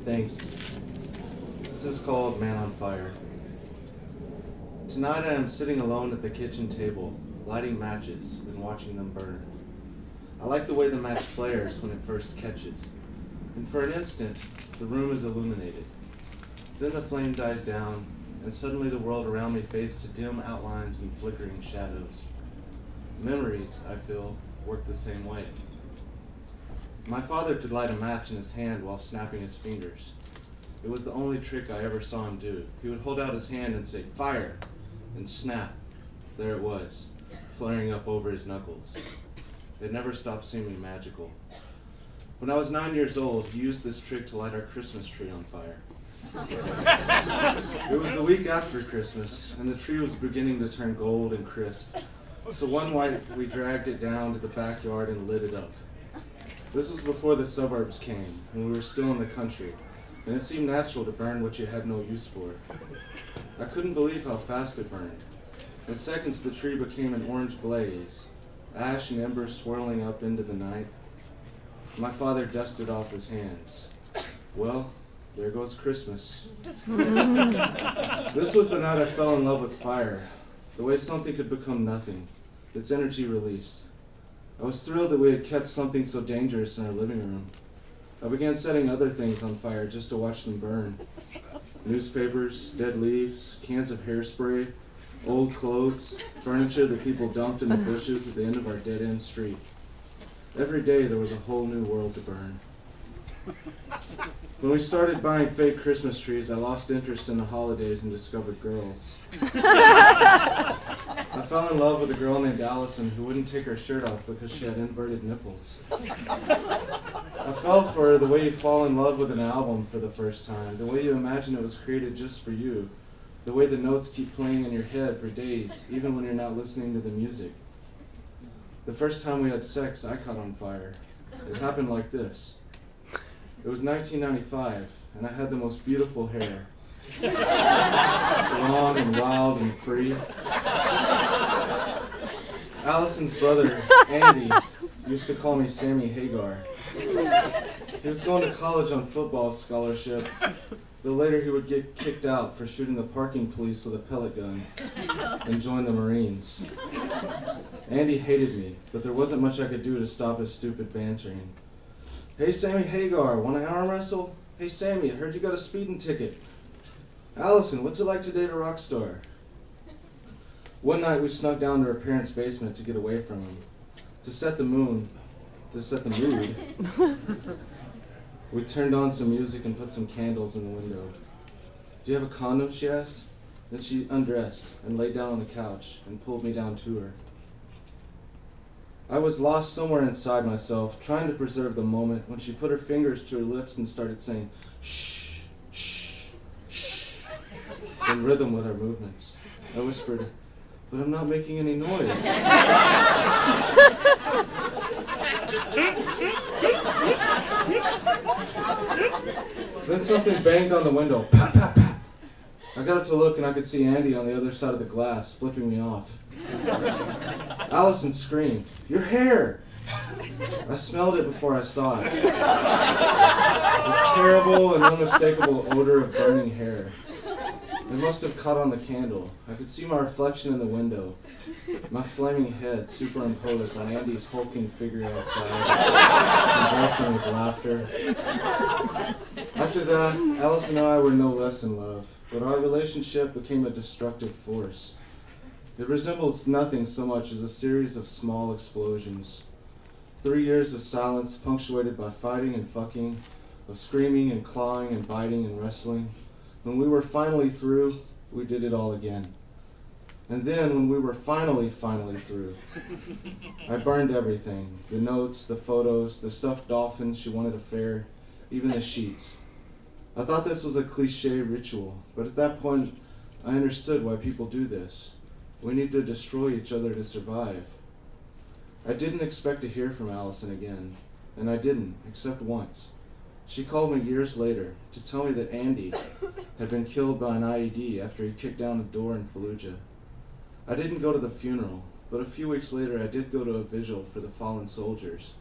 Thanks. This is called Man on Fire. Tonight I am sitting alone at the kitchen table, lighting matches and watching them burn. I like the way the match flares when it first catches, and for an instant, the room is illuminated. Then the flame dies down, and suddenly the world around me fades to dim outlines and flickering shadows. Memories, I feel, work the same way. My father could light a match in his hand while snapping his fingers. It was the only trick I ever saw him do. He would hold out his hand and say, "Fire!" and snap. There it was, flaring up over his knuckles. It never stopped seeming magical. When I was 9 years old, he used this trick to light our Christmas tree on fire. It was the week after Christmas, and the tree was beginning to turn gold and crisp. So one night, we dragged it down to the backyard and lit it up. This was before the suburbs came, and we were still in the country, and it seemed natural to burn what you had no use for. I couldn't believe how fast it burned. In seconds, the tree became an orange blaze, ash and embers swirling up into the night. My father dusted off his hands. Well, there goes Christmas. This was the night I fell in love with fire, the way something could become nothing, its energy released. I was thrilled that we had kept something so dangerous in our living room. I began setting other things on fire just to watch them burn. Newspapers, dead leaves, cans of hairspray, old clothes, furniture that people dumped in the bushes at the end of our dead-end street. Every day there was a whole new world to burn. When we started buying fake Christmas trees, I lost interest in the holidays and discovered girls. I fell in love with a girl named Allison who wouldn't take her shirt off because she had inverted nipples. I fell for her the way you fall in love with an album for the first time, the way you imagine it was created just for you, the way the notes keep playing in your head for days, even when you're not listening to the music. The first time we had sex, I caught on fire. It happened like this. It was 1995, and I had the most beautiful hair. Long and wild and free. Allison's brother, Andy, used to call me Sammy Hagar. He was going to college on football scholarship, though later he would get kicked out for shooting the parking police with a pellet gun and join the Marines. Andy hated me, but there wasn't much I could do to stop his stupid bantering. "Hey, Sammy Hagar, want to arm wrestle? Hey, Sammy, I heard you got a speeding ticket. Allison, what's it like to date a rock star?" One night we snuck down to her parents' basement to get away from him. To set the mood, we turned on some music and put some candles in the window. "Do you have a condom?" she asked. Then she undressed and laid down on the couch and pulled me down to her. I was lost somewhere inside myself, trying to preserve the moment when she put her fingers to her lips and started saying, "Shh, shh, shh," in rhythm with her movements. I whispered, "But I'm not making any noise." Then something banged on the window. Pat, pat, pat. I got up to look and I could see Andy on the other side of the glass, flipping me off. Allison screamed, "Your hair!" I smelled it before I saw it. The terrible and unmistakable odor of burning hair. It must have caught on the candle. I could see my reflection in the window, my flaming head superimposed on Andy's hulking figure outside, convulsing with laughter. After that, Alice and I were no less in love, but our relationship became a destructive force. It resembles nothing so much as a series of small explosions. 3 years of silence punctuated by fighting and fucking, of screaming and clawing and biting and wrestling. When we were finally through, we did it all again. And then, when we were finally through, I burned everything. The notes, the photos, the stuffed dolphins she wanted a fair, even the sheets. I thought this was a cliche ritual, but at that point, I understood why people do this. We need to destroy each other to survive. I didn't expect to hear from Allison again, and I didn't, except once. She called me years later to tell me that Andy had been killed by an IED after he kicked down a door in Fallujah. I didn't go to the funeral, but a few weeks later I did go to a vigil for the fallen soldiers,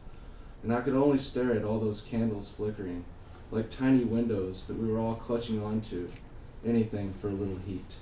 and I could only stare at all those candles flickering, like tiny windows that we were all clutching onto, anything for a little heat.